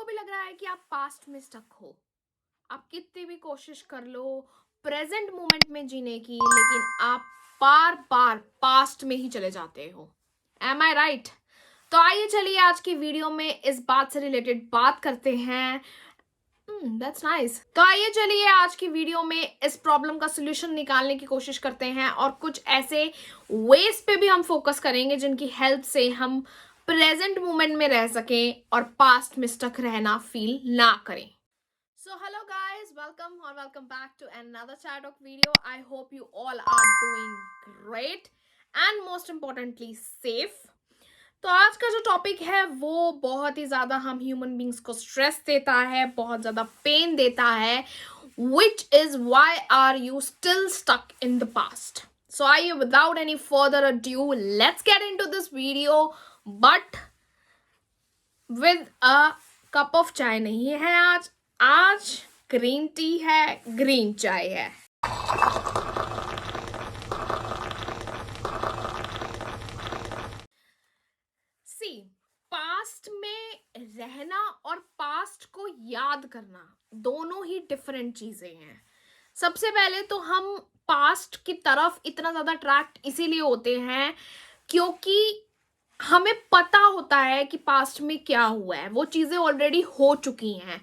आपको भी लग रहा है कि आप पास्ट में स्टक हो, आप कितनी भी कोशिश कर लो प्रेजेंट मोमेंट में जीने की, लेकिन आप बार बार पास्ट में ही चले जाते हो। एम आई राइट? तो आइए चलिए आज की वीडियो में इस बात से रिलेटेड बात करते हैं। That's nice. तो आइए चलिए आज की वीडियो में इस प्रॉब्लम का सोल्यूशन निकालने की कोशिश करते हैं और कुछ ऐसे वेज पे भी हम फोकस करेंगे जिनकी हेल्प से हम प्रेजेंट मोमेंट में रह सकें और पास्ट में स्टक रहना फील ना करें। So hello guys, welcome back to another chat talk video. I hope you all are doing great and most importantly safe. तो आज का जो टॉपिक है वो बहुत ही ज़्यादा हम ह्यूमन बींग्स को स्ट्रेस देता है, बहुत ज़्यादा पेन देता है, which is why are you still stuck in the past? So आइए without any further ado, let's get into this video, but with a cup of चाय नहीं है आज ग्रीन टी है, ग्रीन चाय है। पास्ट में रहना और पास्ट को याद करना दोनों ही डिफरेंट चीजें हैं। सबसे पहले तो हम पास्ट की तरफ इतना ज्यादा अट्रैक्ट इसीलिए होते हैं क्योंकि हमें पता होता है कि पास्ट में क्या हुआ है, वो चीजें ऑलरेडी हो चुकी हैं,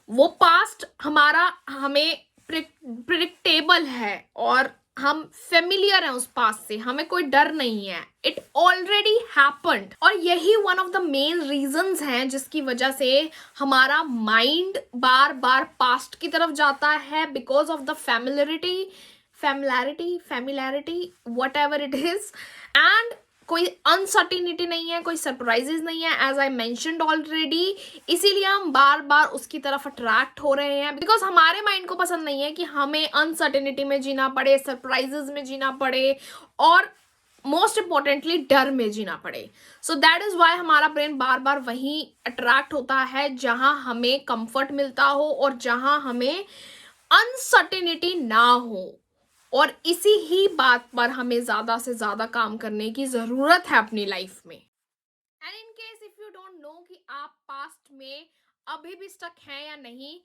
वो पास्ट हमारा हमें प्रिडिक्टेबल है और हम फेमिलियर हैं उस पास्ट से, हमें कोई डर नहीं है, इट ऑलरेडी हैपेंड। और यही one of the main reasons हैं जिसकी वजह से हमारा माइंड बार बार पास्ट की तरफ जाता है, because of the familiarity what ever it is, and कोई अनसर्टिनिटी नहीं है, कोई सरप्राइजेस नहीं है, एज आई मैंशनड ऑलरेडी। इसीलिए हम बार बार उसकी तरफ अट्रैक्ट हो रहे हैं, बिकॉज हमारे माइंड को पसंद नहीं है कि हमें अनसर्टिनिटी में जीना पड़े, सरप्राइजेस में जीना पड़े और मोस्ट इंपॉर्टेंटली डर में जीना पड़े। सो दैट इज वाई हमारा ब्रेन बार बार वहीं अट्रैक्ट होता है जहां हमें कंफर्ट मिलता हो और जहां हमें अनसर्टिनिटी ना हो। और इसी ही बात पर हमें ज्यादा से ज्यादा काम करने की जरूरत है अपनी लाइफ में। And in case if you don't know कि आप पास्ट में अभी भी स्टक हैं या नहीं,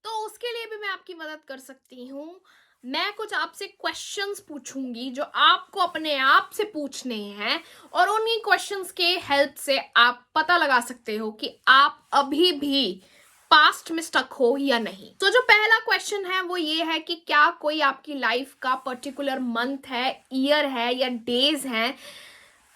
तो उसके लिए भी मैं आपकी मदद कर सकती हूँ। मैं कुछ आपसे क्वेश्चंस पूछूंगी जो आपको अपने आप से पूछने हैं और उन्हीं क्वेश्चंस के हेल्प से आप पता लगा सकते हो कि आप अभी भी पास्ट में स्टक हो या नहीं। तो जो पहला क्वेश्चन है वो ये है कि क्या कोई आपकी लाइफ का पर्टिकुलर मंथ है, ईयर है या डेज हैं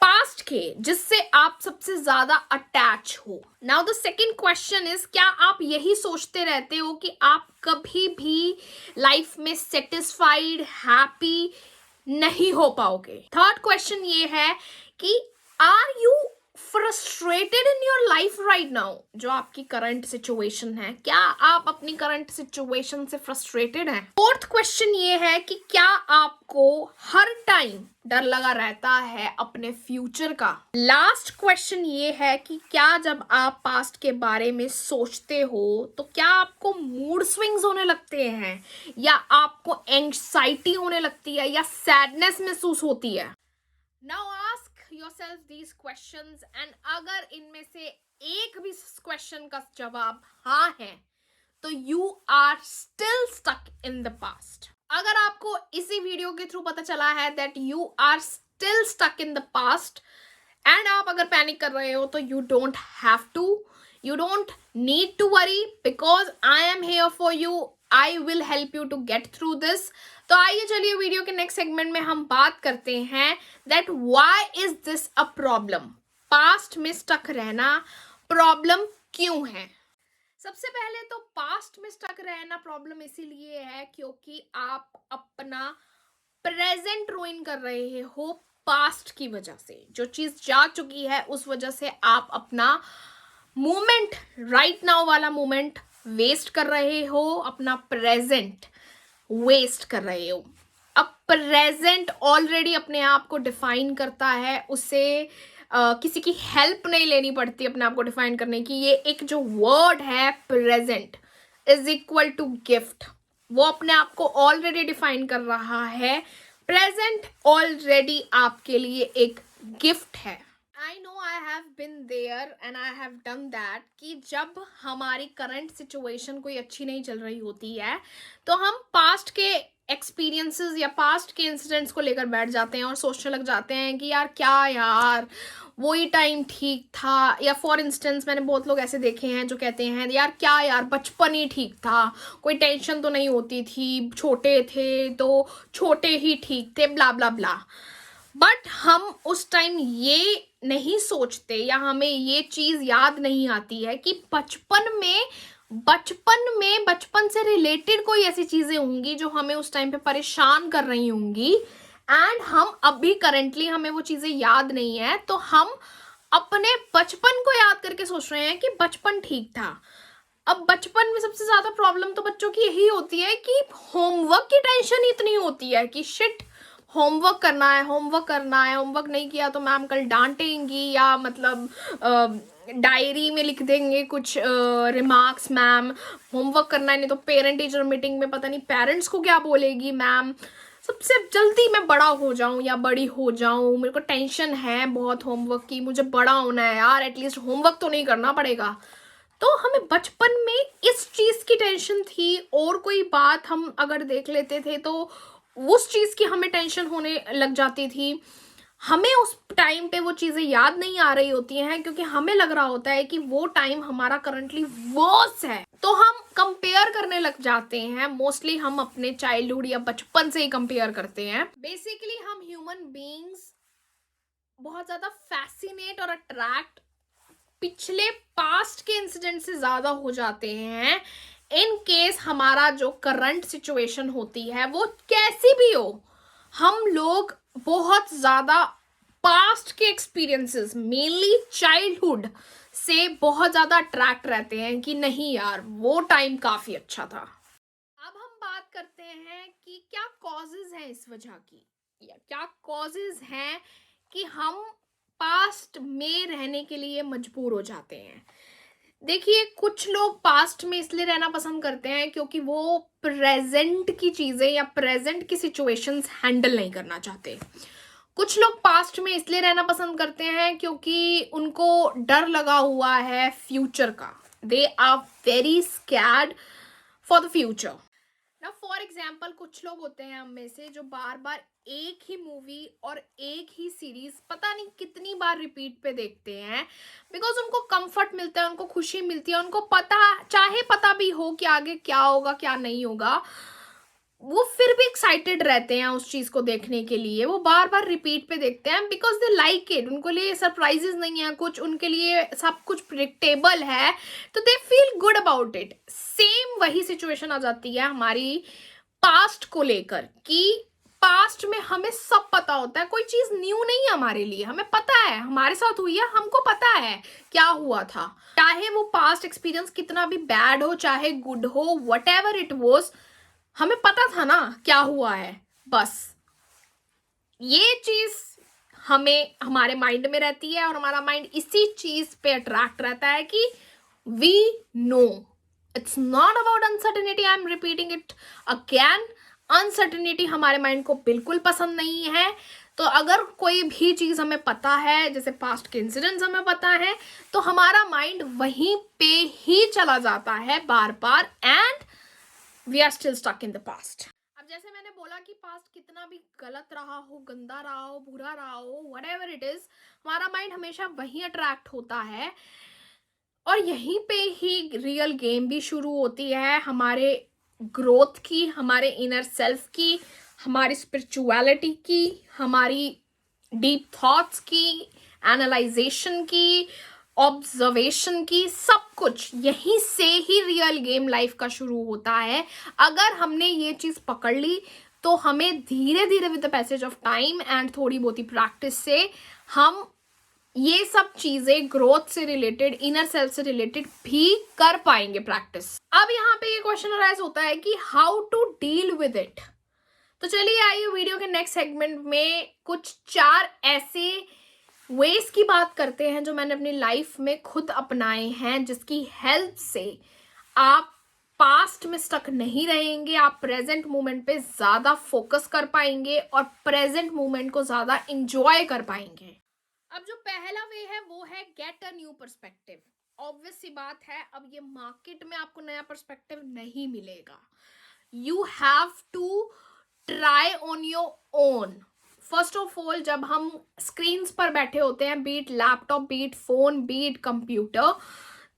पास्ट के जिससे आप सबसे ज्यादा अटैच हो। Now the second question is, क्या आप यही सोचते रहते हो कि आप कभी भी लाइफ में सेटिस्फाइड, हैप्पी नहीं हो पाओगे। थर्ड क्वेश्चन ये है कि are you frustrated in your life right now. जो आपकी करंट सिचुएशन है, क्या आप अपनी करंट सिचुएशन से फ्रस्ट्रेटेड हैं। फोर्थ क्वेश्चन ये है कि क्या आपको हर टाइम डर लगा रहता है अपने फ्यूचर का। लास्ट क्वेश्चन ये है कि क्या जब आप पास्ट के बारे में सोचते हो तो क्या आपको मूड स्विंग्स होने लगते हैं या आपको एंग्जाइटी होने लगती है या सैडनेस महसूस होती है। Now ask yourself these questions and अगर इनमें से एक भी क्वेश्चन का जवाब हाँ है तो you are still stuck in the past। अगर आपको इसी वीडियो के थ्रू पता चला है that you are still stuck in the past and आप अगर पैनिक कर रहे हो तो you don't have to, you don't need to worry because I am here for you, I will help you to get through this। तो आइए चलिए video के नेक्स्ट सेगमेंट में हम बात करते हैं that why is this a problem. Past में स्टक रहना प्रॉब्लम क्यों है। सबसे पहले तो पास्ट में स्टक रहना प्रॉब्लम इसीलिए है क्योंकि आप अपना प्रेजेंट रुइन कर रहे हो पास्ट की वजह से। जो चीज जा चुकी है उस वजह से आप अपना मोमेंट, राइट नाउ वाला मोमेंट वेस्ट कर रहे हो, अपना प्रेजेंट वेस्ट कर रहे हो। अब प्रेजेंट ऑलरेडी अपने आप को डिफाइन करता है, उसे किसी की हेल्प नहीं लेनी पड़ती अपने आप को डिफाइन करने की। ये एक जो वर्ड है present is equal to gift, वो अपने आप को ऑलरेडी डिफाइन कर रहा है। प्रेजेंट ऑलरेडी आपके लिए एक गिफ्ट है I know I have been there and I have done that कि जब हमारी करंट सिचुएशन कोई अच्छी नहीं चल रही होती है तो हम पास्ट के एक्सपीरियंसेस या पास्ट के इंसिडेंट्स को लेकर बैठ जाते हैं और सोचने लग जाते हैं कि यार क्या यार वही टाइम ठीक था। या फॉर इंस्टेंस मैंने बहुत लोग ऐसे देखे हैं जो कहते हैं यार क्या यार बचपन ही ठीक था, कोई टेंशन तो नहीं होती थी, छोटे थे तो छोटे ही ठीक थे, ब्ला ब्ला ब्ला। बट हम उस टाइम ये नहीं सोचते या हमें ये चीज याद नहीं आती है कि बचपन से रिलेटेड कोई ऐसी चीजें होंगी जो हमें उस टाइम पे परेशान कर रही होंगी एंड हम अभी करंटली हमें वो चीजें याद नहीं है, तो हम अपने बचपन को याद करके सोच रहे हैं कि बचपन ठीक था। अब बचपन में सबसे ज्यादा प्रॉब्लम तो बच्चों की यही होती है कि होमवर्क की टेंशन इतनी होती है कि शिट होमवर्क करना है, होमवर्क नहीं किया तो मैम कल डांटेंगी, या मतलब डायरी में लिख देंगे कुछ रिमार्क्स मैम, होमवर्क करना है नहीं तो पेरेंट टीचर मीटिंग में पता नहीं पेरेंट्स को क्या बोलेगी मैम। सबसे जल्दी मैं बड़ा हो जाऊं या बड़ी हो जाऊं, मेरे को टेंशन है बहुत होमवर्क की, मुझे बड़ा होना है यार, एटलीस्ट होमवर्क तो नहीं करना पड़ेगा। तो हमें बचपन में इस चीज की टेंशन थी, और कोई बात हम अगर देख लेते थे तो उस चीज की हमें टेंशन होने लग जाती थी। हमें उस टाइम पे वो चीजें याद नहीं आ रही होती हैं क्योंकि हमें लग रहा होता है कि वो टाइम हमारा करंटली वर्स है, तो हम कंपेयर करने लग जाते हैं। मोस्टली हम अपने चाइल्डहुड या बचपन से ही कंपेयर करते हैं। बेसिकली हम ह्यूमन बीइंग्स बहुत ज्यादा फैसिनेट और अट्रैक्ट पिछले पास्ट के इंसिडेंट से ज्यादा हो जाते हैं इन केस हमारा जो करंट सिचुएशन होती है वो कैसी भी हो। हम लोग बहुत ज्यादा पास्ट के एक्सपीरियंसेस मेनली चाइल्डहुड से बहुत ज्यादा अट्रैक्ट रहते हैं कि नहीं यार वो टाइम काफी अच्छा था। अब हम बात करते हैं कि क्या कॉजेज हैं इस वजह की, या क्या कॉजेज हैं कि हम पास्ट में रहने के लिए मजबूर हो जाते हैं। देखिए कुछ लोग पास्ट में इसलिए रहना पसंद करते हैं क्योंकि वो प्रेजेंट की चीजें या प्रेजेंट की सिचुएशंस हैंडल नहीं करना चाहते। कुछ लोग पास्ट में इसलिए रहना पसंद करते हैं क्योंकि उनको डर लगा हुआ है फ्यूचर का। They are very scared for the future. ना फॉर एग्जाम्पल कुछ लोग होते हैं हम में से जो बार बार एक ही मूवी और एक ही सीरीज पता नहीं कितनी बार रिपीट पे देखते हैं, बिकॉज उनको कंफर्ट मिलता है, उनको खुशी मिलती है, उनको पता भी हो कि आगे क्या होगा क्या नहीं होगा, वो फिर भी एक्साइटेड रहते हैं उस चीज को देखने के लिए। वो बार बार रिपीट पे देखते हैं बिकॉज दे लाइक इट। उनको लिए सरप्राइजेस नहीं है कुछ, उनके लिए सब कुछ प्रिडिक्टेबल है, तो they feel good about it. Same वही सिचुएशन आ जाती है हमारी पास्ट को लेकर कि पास्ट में हमें सब पता होता है, कोई चीज न्यू नहीं है हमारे लिए, हमें पता है हमारे साथ हुई है, हमको पता है क्या हुआ था, चाहे वो पास्ट एक्सपीरियंस कितना भी बैड हो चाहे गुड हो, वट एवर इट वॉज, हमें पता था ना क्या हुआ है। बस ये चीज हमें हमारे माइंड में रहती है और हमारा माइंड इसी चीज पे अट्रैक्ट रहता है कि we know. It's not about uncertainty, I am repeating it again. Uncertainty हमारे माइंड को बिल्कुल पसंद नहीं है। तो अगर कोई भी चीज हमें पता है, जैसे पास्ट के इंसिडेंट्स हमें पता है, तो हमारा माइंड वहीं पे ही चला जाता है बार बार, and we are still stuck in the past. अब जैसे मैंने बोला कि पास्ट कितना भी गलत रहा हो, गंदा रहा हो, बुरा रहा हो, व्हाटएवर इट इज, हमारा माइंड हमेशा वहीं अट्रैक्ट होता है और यहीं पे ही रियल गेम भी शुरू होती है हमारे ग्रोथ की, हमारे इनर सेल्फ की, हमारी स्पिरिचुअलिटी की, हमारी डीप थॉट्स की, एनालाइजेशन की, ऑब्जर्वेशन की, सब कुछ यहीं से ही रियल गेम लाइफ का शुरू होता है। अगर हमने ये चीज पकड़ ली तो हमें धीरे धीरे with the passage of time and थोड़ी बहुत ही प्रैक्टिस से हम ये सब चीजें ग्रोथ से रिलेटेड, इनर सेल्फ से रिलेटेड भी कर पाएंगे प्रैक्टिस। अब यहाँ पे ये क्वेश्चन अराइज होता है कि how to deal with it. तो चलिए आइए वीडियो के नेक्स्ट सेगमेंट में कुछ 4 ऐसे वेज की बात करते हैं जो मैंने अपनी लाइफ में खुद अपनाए हैं, जिसकी हेल्प से आप पास्ट में स्टक नहीं रहेंगे, आप प्रेजेंट मोमेंट पे ज्यादा फोकस कर पाएंगे और प्रेजेंट मोमेंट को ज्यादा इंजॉय कर पाएंगे। अब जो पहला वे है वो है get a new perspective. Obvious सी बात है, अब ये मार्केट में आपको नया पर्सपेक्टिव नहीं मिलेगा। You have to try on your own. First of all, जब हम स्क्रीन्स पर बैठे होते हैं, be it laptop, be it phone, be it computer,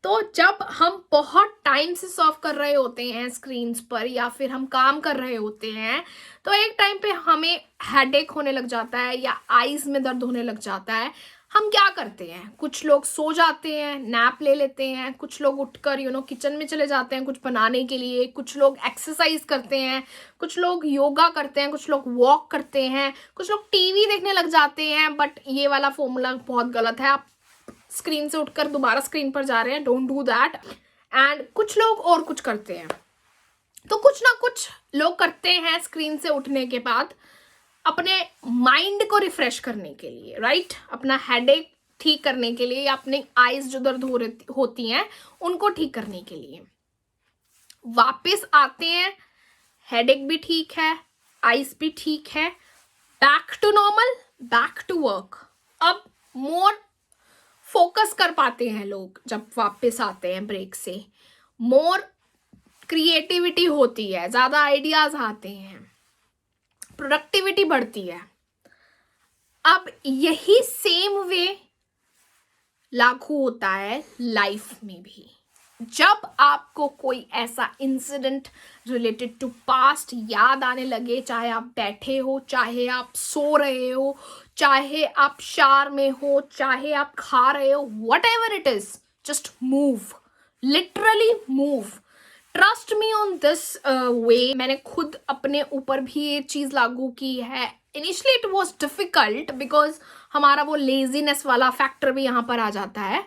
तो जब हम बहुत टाइम से सर्व कर रहे होते हैं स्क्रीन्स पर या फिर हम काम कर रहे होते हैं, तो एक टाइम पे हमें हेडेक होने लग जाता है या आईज में दर्द होने लग जाता है। हम क्या करते हैं, कुछ लोग सो जाते हैं, नैप ले लेते हैं, कुछ लोग उठकर किचन में चले जाते हैं कुछ बनाने के लिए, कुछ लोग एक्सरसाइज करते हैं, कुछ लोग योगा करते हैं, कुछ लोग वॉक करते हैं, कुछ लोग टीवी देखने लग जाते हैं। बट ये वाला फॉर्मूला बहुत गलत है, आप स्क्रीन से उठकर दोबारा स्क्रीन पर जा रहे हैं, डोंट डू दैट। एंड कुछ लोग और कुछ करते हैं। तो कुछ ना कुछ लोग करते हैं स्क्रीन से उठने के बाद अपने माइंड को रिफ्रेश करने के लिए, राइट, अपना हेडेक ठीक करने के लिए या अपने आईज जो दर्द होती हैं उनको ठीक करने के लिए वापस आते हैं। हेडेक भी ठीक है, आईज भी ठीक है, back to normal, back to work. अब मोर फोकस कर पाते हैं लोग जब वापस आते हैं ब्रेक से, मोर क्रिएटिविटी होती है, ज्यादा आइडियाज आते हैं, प्रोडक्टिविटी बढ़ती है। अब यही सेम वे लागू होता है लाइफ में भी। जब आपको कोई ऐसा इंसिडेंट रिलेटेड टू पास्ट याद आने लगे, चाहे आप बैठे हो, चाहे आप सो रहे हो, चाहे आप शावर में हो, चाहे आप खा रहे हो, whatever it is, just move, literally move. Trust me on this way. मैंने खुद अपने ऊपर भी ये चीज़ लागू की है। Initially it was difficult because हमारा वो लेजीनेस वाला फैक्टर भी यहाँ पर आ जाता है।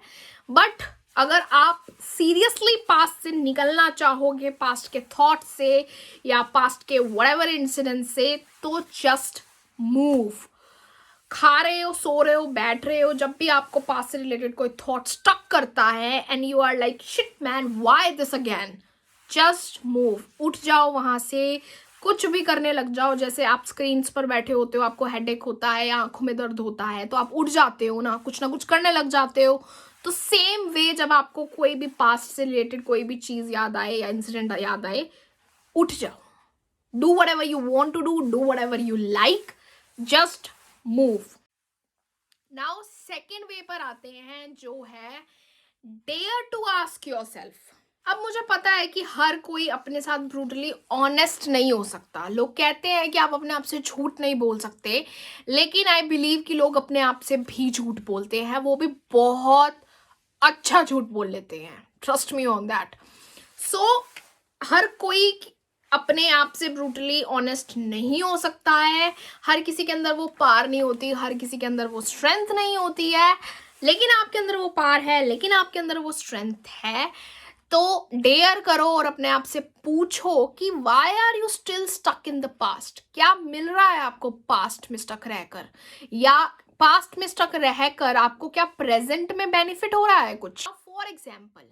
बट अगर आप सीरियसली पास्ट से निकलना चाहोगे, पास्ट के थॉट से या पास्ट के व्हाटएवर इंसिडेंट से, तो जस्ट मूव। खा रहे हो, सो रहे हो, बैठ रहे हो, जब भी आपको पास्ट से रिलेटेड कोई थॉट स्टक करता है and you are like shit man why this again, just move. उठ जाओ वहां से, कुछ भी करने लग जाओ। जैसे आप स्क्रीन्स पर बैठे होते हो, आपको हेडेक होता है या आंखों में दर्द होता है, तो आप उठ जाते हो ना कुछ करने लग जाते हो। तो सेम वे जब आपको कोई भी पास्ट से रिलेटेड कोई भी चीज याद आए या इंसिडेंट याद आए, उठ जाओ। Do whatever you want to do whatever you like, just move. Now second way पर आते हैं, जो है डेयर टू आस्क योरसेल्फ। अब मुझे पता है कि हर कोई अपने साथ ब्रूटली ऑनेस्ट नहीं हो सकता। लोग कहते हैं कि आप अपने आप से झूठ नहीं बोल सकते, लेकिन आई बिलीव कि लोग अपने आप से भी झूठ बोलते हैं, वो भी बहुत अच्छा झूठ बोल लेते हैं। Trust me on that. So हर कोई अपने आप से ब्रूटली ऑनेस्ट नहीं हो सकता है। हर किसी के अंदर वो पार नहीं होती, हर किसी के अंदर वो स्ट्रेंथ नहीं होती है, लेकिन आपके अंदर वो पार है, लेकिन आपके अंदर वो स्ट्रेंथ है। तो डेयर करो और अपने आप से पूछो कि why are you still stuck in the past. क्या मिल रहा है आपको पास्ट में स्टक रहकर, या पास्ट में स्टक रहकर आपको क्या प्रेजेंट में बेनिफिट हो रहा है कुछ। फॉर एग्जाम्पल,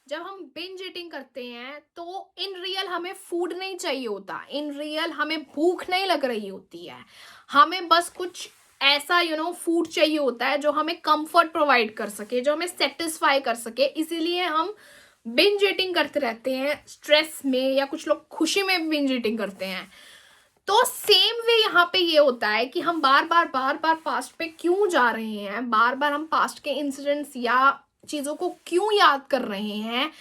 जब हम बिंज ईटिंग करते हैं तो इन रियल हमें फूड नहीं चाहिए होता, इन रियल हमें भूख नहीं लग रही होती है, हमें बस कुछ ऐसा फूड चाहिए होता है जो हमें कंफर्ट प्रोवाइड कर सके, जो हमें सेटिस्फाई कर सके। इसीलिए हम बिंज ईटिंग करते रहते हैं स्ट्रेस में, या कुछ लोग खुशी में बिंज ईटिंग करते हैं। तो सेम वे यहाँ पे ये होता है कि हम बार बार पास्ट पे क्यों जा रहे हैं, बार बार हम पास्ट के इंसिडेंट्स या चीज़ों को क्यों याद कर रहे हैं।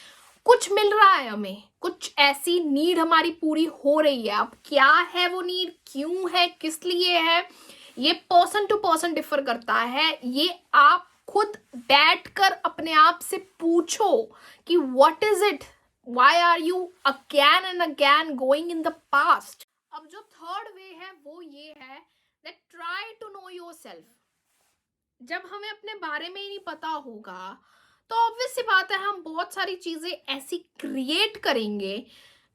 कुछ मिल रहा है हमें, कुछ ऐसी नीड हमारी पूरी हो रही है। अब क्या है वो नीड, क्यों है, किस लिए है, ये पर्सन टू पर्सन डिफर करता है। ये आप खुद बैठकर अपने आप से पूछो कि what is it, why are you again and again going in the past. अब जो थर्ड वे है वो ये है that try to know yourself. जब हमें अपने बारे में ही नहीं पता होगा तो ऑब्वियस सी बात है हम बहुत सारी चीजें ऐसी क्रिएट करेंगे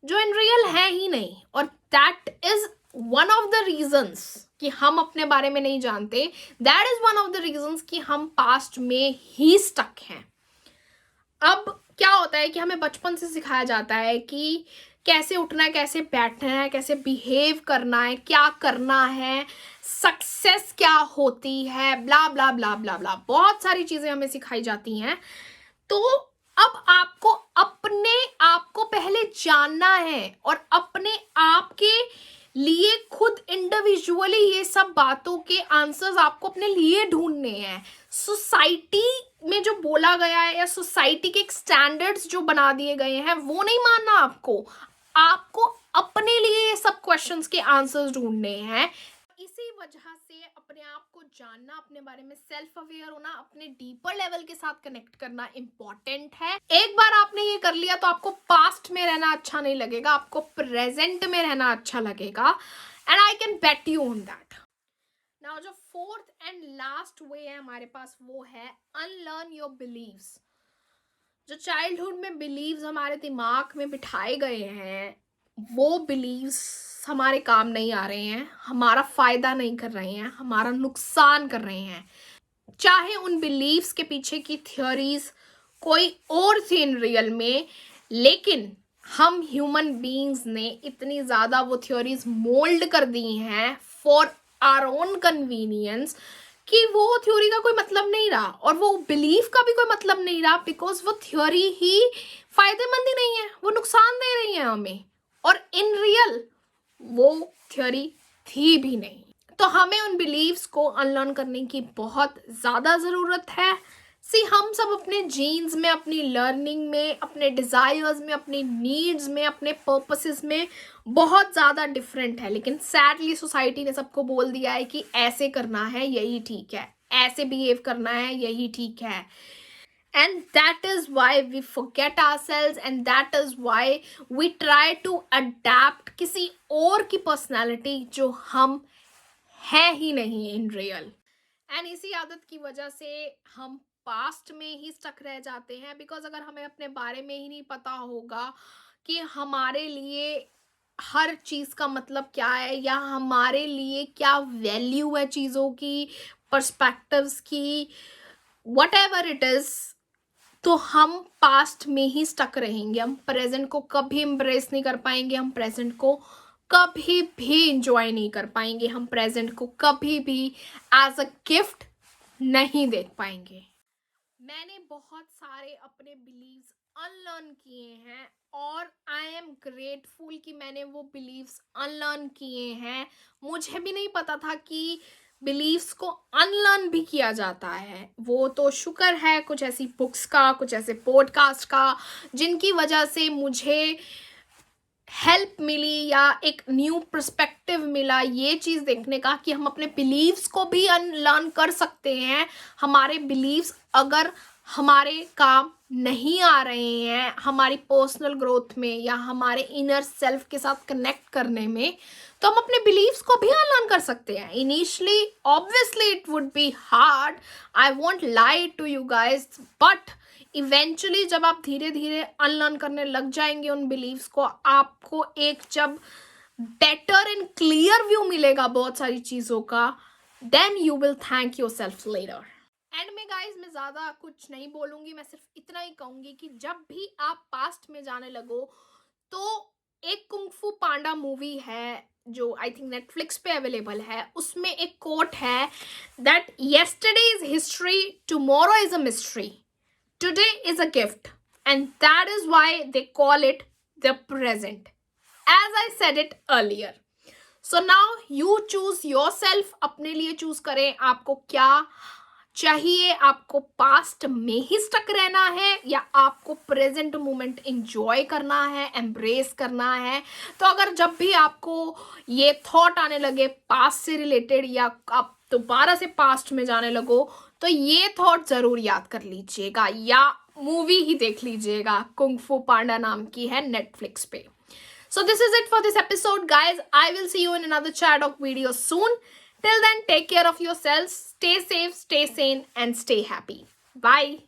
जो इन रियल है ही नहीं, और that is one of the reasons कि हम अपने बारे में नहीं जानते। That is one of the reasons कि हम पास्ट में ही स्टक हैं। अब क्या होता है कि हमें बचपन से सिखाया जाता है कि कैसे उठना है, कैसे बैठना है, कैसे बिहेव करना है, क्या करना है, सक्सेस क्या होती है, ब्ला ब्ला ब्ला ब्ला ब्ला, बहुत सारी चीजें हमें सिखाई जाती हैं। तो अब आपको अपने आप को पहले जानना है और अपने आप के लिए खुद इंडिविजुअली ये सब बातों के आंसर्स आपको अपने लिए ढूंढने हैं। सोसाइटी में जो बोला गया है या सोसाइटी के स्टैंडर्ड्स जो बना दिए गए हैं वो नहीं मानना आपको, आपको अपने लिए ये सब क्वेश्चंस के आंसर्स ढूंढने हैं। इसी वजह से अपने आप को जानना, अपने बारे में सेल्फ अवेयर होना, अपने डीपर लेवल के साथ कनेक्ट करना इम्पोर्टेंट है। एक बार आपने ये कर लिया तो आपको पास्ट में रहना अच्छा नहीं लगेगा, आपको प्रेजेंट में रहना अच्छा लगेगा, and I can bet you on that. Now जो फोर्थ एंड लास्ट वे है हमारे पास वो है अनलर्न योर बिलीव्स। जो चाइल्डहुड में बिलीव्स हमारे दिमाग में बिठाए गए हैं वो बिलीव्स हमारे काम नहीं आ रहे हैं, हमारा फायदा नहीं कर रहे हैं, हमारा नुकसान कर रहे हैं। चाहे उन बिलीव्स के पीछे की थ्योरीज कोई और थी इन रियल में, लेकिन हम ह्यूमन बीइंग्स ने इतनी ज़्यादा वो थ्योरीज मोल्ड कर दी हैं फॉर आवर ओन कन्वीनियंस कि वो थ्योरी का कोई मतलब नहीं रहा और वो बिलीफ का भी कोई मतलब नहीं रहा, बिकॉज वो थ्योरी ही फायदेमंद ही नहीं है, वो नुकसान दे रही है हमें, और इन रियल वो थ्योरी थी भी नहीं। तो हमें उन बिलीव्स को अनलर्न करने की बहुत ज़्यादा ज़रूरत है। हम सब अपने जीन्स में, अपनी लर्निंग में, अपने डिज़ायर्स में, अपनी नीड्स में, अपने पर्पसेस में बहुत ज़्यादा डिफरेंट है, लेकिन सैडली सोसाइटी ने सबको बोल दिया है कि ऐसे करना है यही ठीक है, ऐसे बिहेव करना है यही ठीक है। And that is why we forget ourselves, and that is why we try to adapt किसी और की पर्सनालिटी जो हम है ही नहीं इन रियल। एंड इसी आदत की वजह से हम पास्ट में ही स्टक रह जाते हैं, बिकॉज अगर हमें अपने बारे में ही नहीं पता होगा कि हमारे लिए हर चीज़ का मतलब क्या है या हमारे लिए क्या वैल्यू है चीज़ों की, पर्सपेक्टिव्स की, वट एवर इट इज़, तो हम पास्ट में ही स्टक रहेंगे। हम प्रेजेंट को कभी एम्ब्रेस नहीं कर पाएंगे, हम प्रेजेंट को कभी भी इंजॉय नहीं कर पाएंगे, हम प्रेजेंट को कभी भी एज अ गिफ्ट नहीं देख पाएंगे। मैंने बहुत सारे अपने बिलीव्स अनलर्न किए हैं और आई एम ग्रेटफुल कि मैंने वो बिलीव्स अनलर्न किए हैं। मुझे भी नहीं पता था कि बिलीव्स को अनलर्न भी किया जाता है। वो तो शुक्र है कुछ ऐसी बुक्स का, कुछ ऐसे पॉडकास्ट का, जिनकी वजह से मुझे हेल्प मिली या एक न्यू पर्सपेक्टिव मिला ये चीज़ देखने का कि हम अपने बिलीव्स को भी अनलर्न कर सकते हैं। हमारे बिलीव्स अगर हमारे काम नहीं आ रहे हैं हमारी पर्सनल ग्रोथ में या हमारे इनर सेल्फ के साथ कनेक्ट करने में, तो हम अपने बिलीव्स को भी अनलर्न कर सकते हैं। Initially obviously it would be hard, I won't lie to you guys, but eventually जब आप धीरे धीरे अनलर्न करने लग जाएंगे उन बिलीव्स को, आपको एक जब बेटर एंड क्लियर व्यू मिलेगा बहुत सारी चीज़ों का, then you will thank your self later. End में गाइज मैं ज़्यादा कुछ नहीं बोलूँगी, मैं सिर्फ इतना ही कहूँगी कि जब भी आप पास्ट में जाने लगो तो एक कुंग फू पांडा मूवी है जो आई थिंक नेटफ्लिक्स पे अवेलेबल है, उसमें एक कोट है that yesterday is history, tomorrow is a mystery, today is a gift, and that is why they call it the present, as I said it earlier. So now you choose yourself, अपने लिए choose करें आपको क्या चाहिए, आपको past में ही stuck रहना है या आपको प्रेजेंट मोमेंट एंजॉय करना है, एम्ब्रेस करना है। तो अगर जब भी आपको ये थॉट आने लगे पास्ट से रिलेटेड या आप दोबारा से पास्ट में जाने लगो, तो ये थॉट ज़रूर याद कर लीजिएगा या मूवी ही देख लीजिएगा, कुंग फू पांडा नाम की है नेटफ्लिक्स पे। So this is it for this episode, guys. I will see you in another Chatdoc video soon. Till then, take care of yourselves, stay safe, stay sane, and stay happy. Bye.